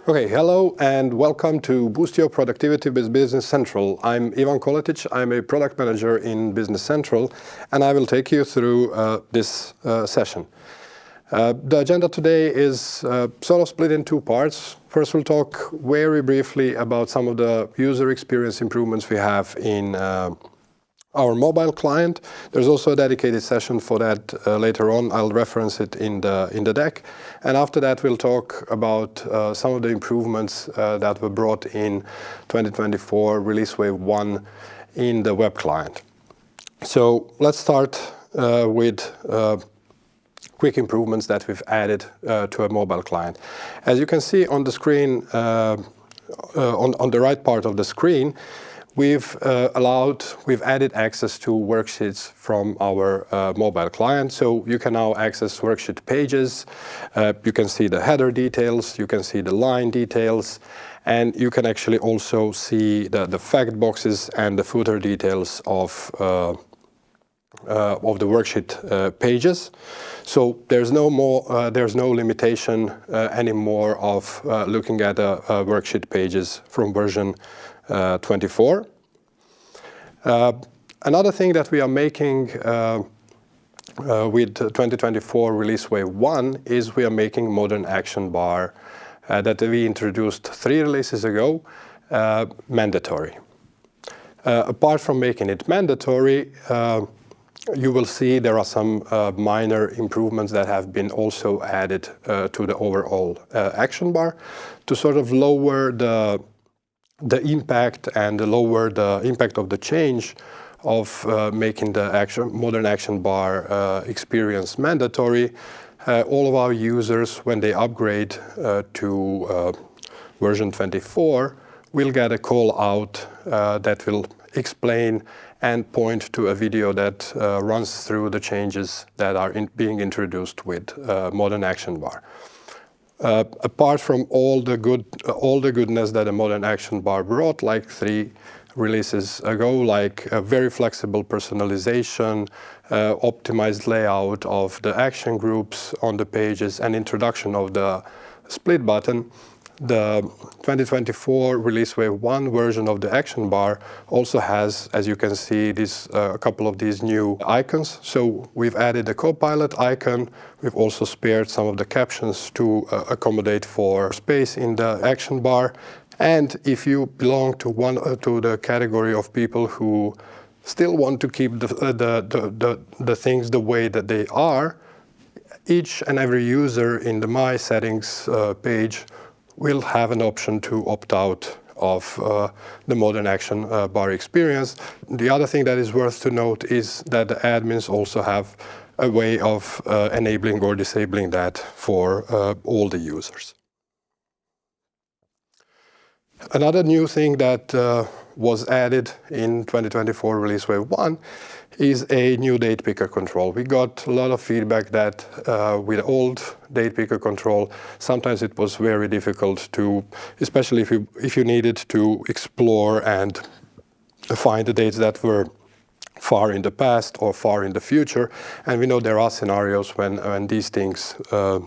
Okay, hello and welcome to Boost Your Productivity with Business Central. I'm Ivan Koletic, I'm a product manager in Business Central, and I will take you through this session. The agenda today is sort of split in two parts. First, we'll talk very briefly about some of the user experience improvements we have in our mobile client. There's also a dedicated session for that later on. I'll reference it in the deck. And after that, we'll talk about some of the improvements that were brought in 2024 Release Wave 1 in the web client. So let's start with quick improvements that we've added to a mobile client. As you can see on the screen, on the right part of the screen, we've added access to worksheets from our mobile client. So you can now access worksheet pages. You can see the header details, you can see the line details, and you can actually also see the fact boxes and the footer details of the worksheet pages. So there's no limitation anymore of looking at worksheet pages from version 24. Another thing that we are making with 2024 Release Wave 1 is we are making Modern Action Bar that we introduced 3 releases ago mandatory. Apart from making it mandatory, you will see there are some minor improvements that have been also added to the overall action bar to sort of lower the impact and lower the impact of the change of making the Modern Action Bar experience mandatory. All of our users, when they upgrade to version 24, will get a call out that will explain and point to a video that runs through the changes that are being introduced with Modern Action Bar. Apart from all the goodness that a Modern Action Bar brought, like 3 releases ago, like a very flexible personalization, optimized layout of the action groups on the pages, and introduction of the split button, the 2024 Release Wave 1 version of the action bar also has, as you can see, a couple of these new icons. So we've added a Copilot icon. We've also spared some of the captions to accommodate for space in the action bar. And if you belong to the category of people who still want to keep the things the way that they are, each and every user in the My Settings page will have an option to opt out of the Modern Action Bar experience. The other thing that is worth to note is that the admins also have a way of enabling or disabling that for all the users. Another new thing that was added in 2024 Release Wave 1 is a new date picker control. We got a lot of feedback that with old date picker control, sometimes it was very difficult to, especially if you needed to explore and find the dates that were far in the past or far in the future. And we know there are scenarios when these things are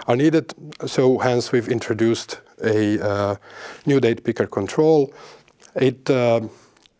needed. So hence we've introduced a new date picker control.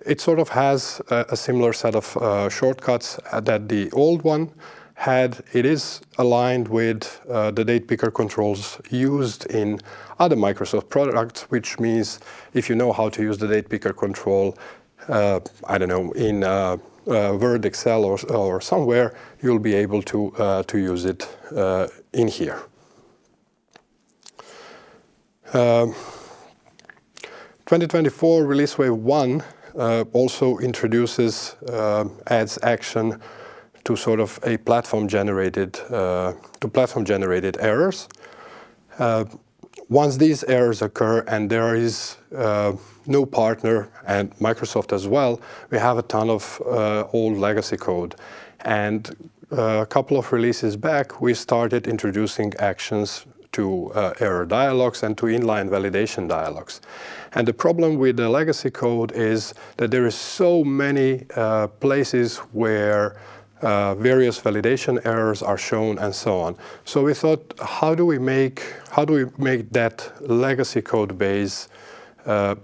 It sort of has a similar set of shortcuts that the old one had. It is aligned with the date picker controls used in other Microsoft products, which means if you know how to use the date picker control, I don't know, in Word, Excel, or somewhere, you'll be able to use it in here. 2024 Release Wave 1 also introduces adds action to sort of a platform-generated errors. Once these errors occur and there is no partner, and Microsoft as well, we have a ton of old legacy code. And a couple of releases back, we started introducing actions to error dialogues and to inline validation dialogues. And the problem with the legacy code is that there is so many places where various validation errors are shown, and so on. So we thought, how do we make that legacy code base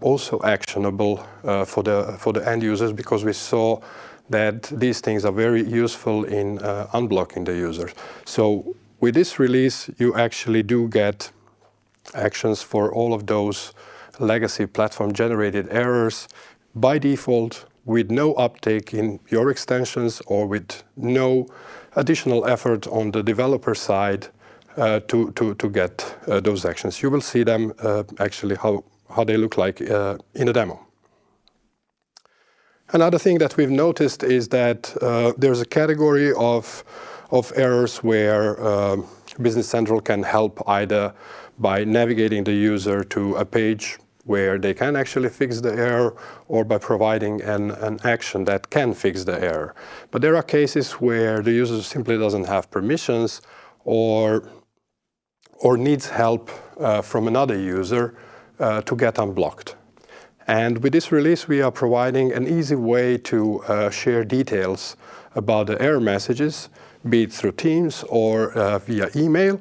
also actionable for the end users, because we saw that these things are very useful in unblocking the users. So with this release, you actually do get actions for all of those legacy platform generated errors by default, with no uptake in your extensions or with no additional effort on the developer side to get those actions. You will see them actually how they look like in a demo. Another thing that we've noticed is that there's a category of errors where Business Central can help, either by navigating the user to a page where they can actually fix the error, or by providing an action that can fix the error. But there are cases where the user simply doesn't have permissions or needs help from another user to get unblocked. And with this release, we are providing an easy way to share details about the error messages, be it through Teams or via email.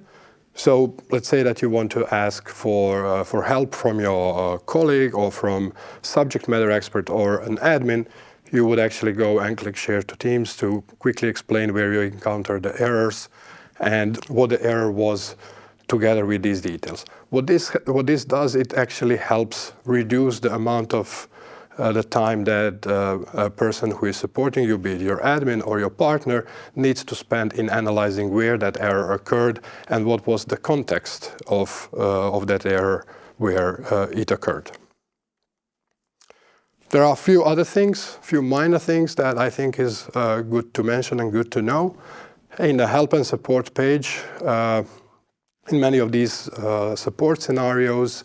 So let's say that you want to ask for help from your colleague or from subject matter expert or an admin. You would actually go and click Share to Teams to quickly explain where you encountered the errors and what the error was, together with these details. What this does, it actually helps reduce the amount of the time that a person who is supporting you, be it your admin or your partner, needs to spend in analyzing where that error occurred and what was the context of that error where it occurred. There are a few other things, a few minor things that I think is good to mention and good to know. In the help and support page, in many of these support scenarios,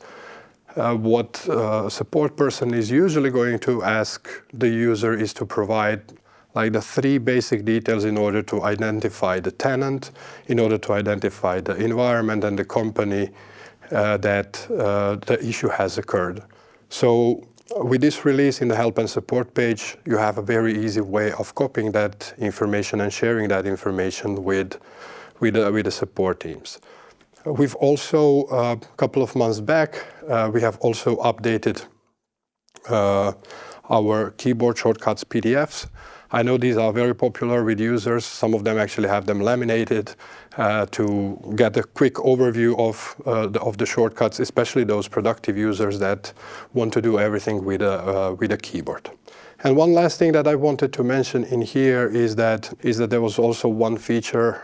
what a support person is usually going to ask the user is to provide like the 3 basic details in order to identify the tenant, in order to identify the environment and the company that the issue has occurred. So with this release in the help and support page, you have a very easy way of copying that information and sharing that information with the support teams. We've also, a couple of months back, we have also updated our keyboard shortcuts PDFs. I know these are very popular with users. Some of them actually have them laminated to get a quick overview of the shortcuts, especially those productive users that want to do everything with a keyboard. And one last thing that I wanted to mention in here is that there was also one feature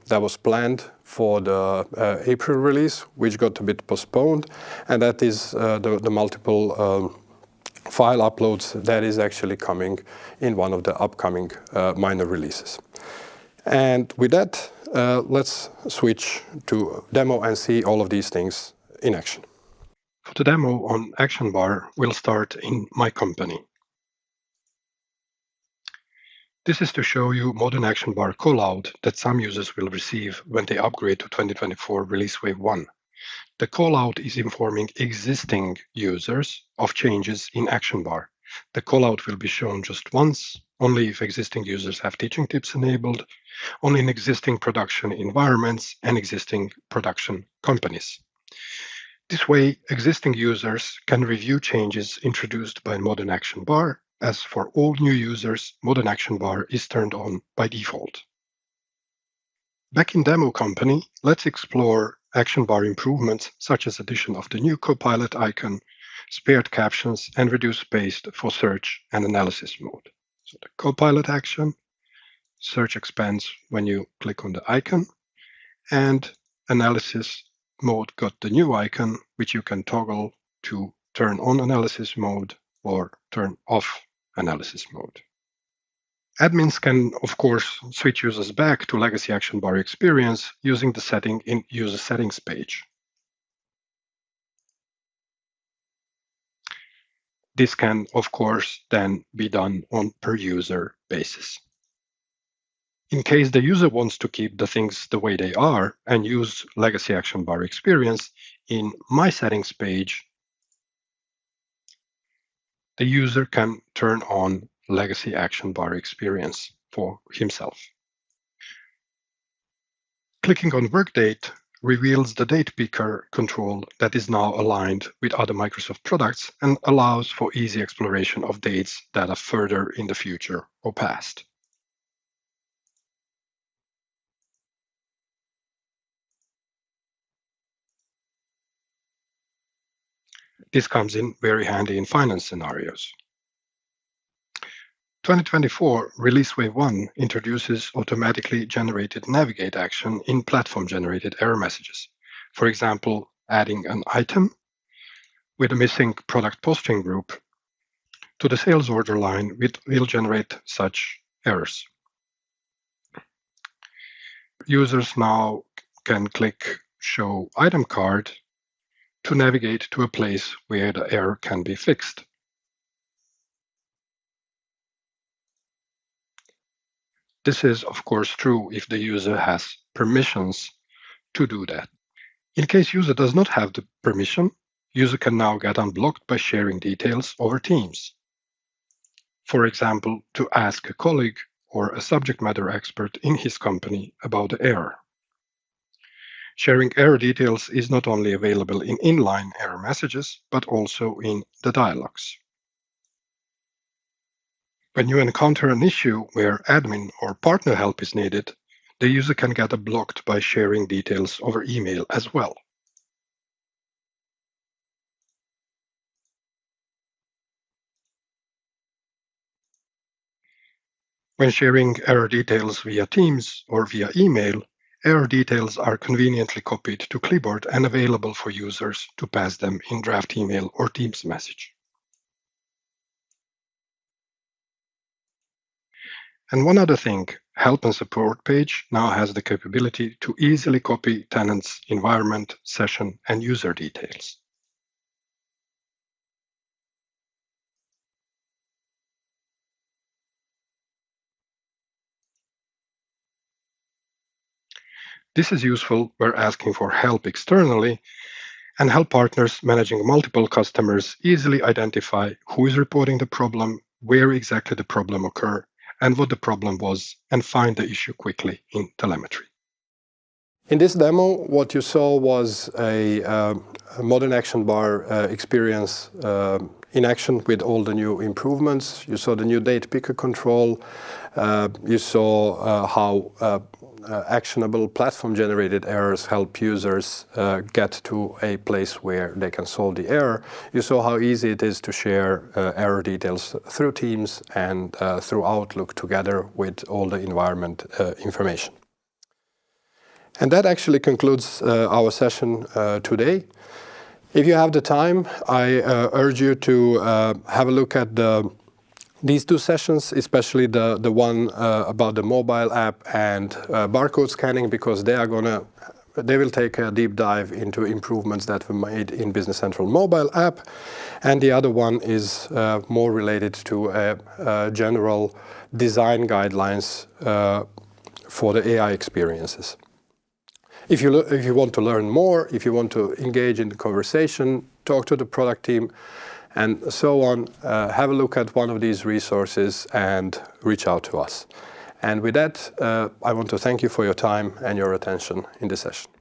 that was planned for the April release, which got a bit postponed, and that is the multiple file uploads that is actually coming in one of the upcoming minor releases. And with that, let's switch to demo and see all of these things in action. For the demo on Action Bar, we'll start in My Company. This is to show you Modern Action Bar callout that some users will receive when they upgrade to 2024 Release Wave 1. The callout is informing existing users of changes in Action Bar. The callout will be shown just once, only if existing users have teaching tips enabled, only in existing production environments and existing production companies. This way, existing users can review changes introduced by Modern Action Bar. As for all new users, Modern Action Bar is turned on by default. Back in Demo Company, let's explore Action Bar improvements such as addition of the new Copilot icon, spared captions, and reduced space for search and analysis mode. So the Copilot action, search expands when you click on the icon, and analysis mode got the new icon, which you can toggle to turn on analysis mode or turn off analysis mode. Admins can, of course, switch users back to legacy Action Bar experience using the setting in User Settings page. This can, of course, then be done on per user basis. In case the user wants to keep the things the way they are and use legacy Action Bar experience, in My Settings page, the user can turn on legacy Action Bar experience. for himself. Clicking on Work Date reveals the date picker control that is now aligned with other Microsoft products and allows for easy exploration of dates that are further in the future or past. This comes in very handy in finance scenarios. 2024 Release Wave 1 introduces automatically generated navigate action in platform-generated error messages. For example, adding an item with a missing product posting group to the sales order line will generate such errors. Users now can click Show Item Card to navigate to a place where the error can be fixed. This is, of course, true if the user has permissions to do that. In case user does not have the permission, user can now get unblocked by sharing details over Teams. For example, to ask a colleague or a subject matter expert in his company about the error. Sharing error details is not only available in inline error messages, but also in the dialogues. When you encounter an issue where admin or partner help is needed, the user can get blocked by sharing details over email as well. When sharing error details via Teams or via email, error details are conveniently copied to Clipboard and available for users to pass them in draft email or Teams message. And one other thing, Help and Support page now has the capability to easily copy tenants' environment, session, and user details. This is useful where asking for help externally and help partners managing multiple customers easily identify who is reporting the problem, where exactly the problem occurred, and what the problem was, and find the issue quickly in telemetry. In this demo, what you saw was a modern action bar experience in action with all the new improvements. You saw the new date picker control. You saw how actionable platform-generated errors help users get to a place where they can solve the error. You saw how easy it is to share error details through Teams and through Outlook together with all the environment information. And that actually concludes our session today. If you have the time, I urge you to have a look at these two sessions, especially the one about the mobile app and barcode scanning, because they will take a deep dive into improvements that were made in Business Central mobile app. And the other one is more related to general design guidelines for the AI experiences. If you want to learn more, if you want to engage in the conversation, talk to the product team, and so on, have a look at one of these resources and reach out to us. And with that, I want to thank you for your time and your attention in this session.